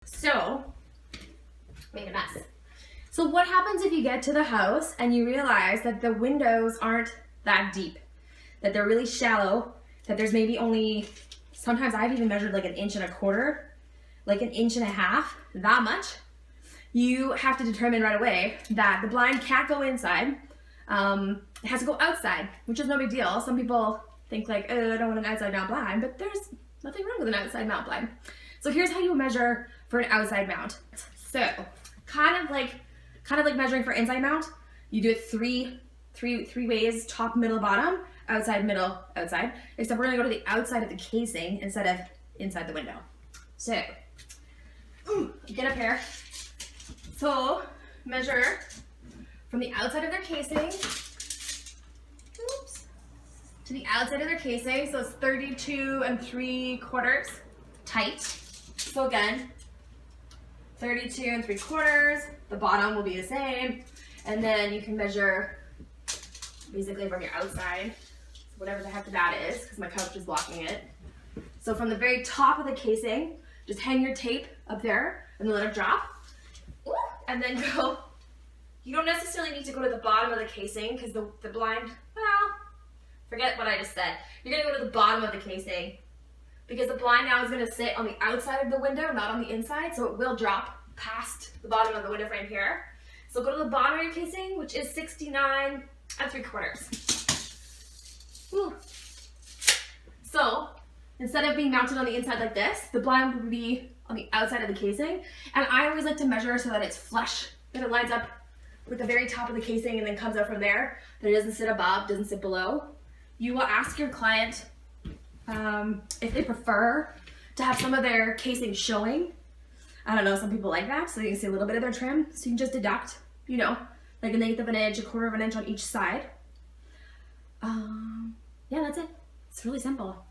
So, made a mess. So what happens if you get to the house and you realize that the windows aren't that deep, that they're really shallow, that there's maybe only, sometimes I've even measured like 1.25 inches, like 1.5 inches, that much. You have to determine right away that the blind can't go inside. It has to go outside, which is no big deal. Some people think like, oh, I don't want an outside mount blind, but there's nothing wrong with an outside mount blind. So here's how you measure for an outside mount. So kind of like measuring for inside mount, you do it three ways: top, middle, bottom, outside, middle, outside. Except we're gonna go to the outside of the casing instead of inside the window. So get up here. So measure from the outside of their casing, to the outside of their casing. So it's 32 3/4 tight. So again, 32 3/4. The bottom will be the same, and then you can measure basically from your outside, whatever the heck that is, because my couch is blocking it. So from the very top of the casing, just hang your tape up there and then let it drop. And then go, you don't necessarily need to go to the bottom of the casing because the blind, well, forget what I just said. You're gonna go to the bottom of the casing because the blind now is gonna sit on the outside of the window, not on the inside, so it will drop past the bottom of the window frame here. So go to the bottom of your casing, which is 69 3/4. Whew. So instead of being mounted on the inside like this, the blind would be on the outside of the casing. And I always like to measure so that it's flush, that it lines up with the very top of the casing and then comes out from there, that it doesn't sit above, doesn't sit below. You will ask your client if they prefer to have some of their casing showing. I don't know, some people like that, so you can see a little bit of their trim. So you can just deduct, you know, like 1/8 of an inch, 1/4 of an inch on each side. Yeah, that's it. It's really simple.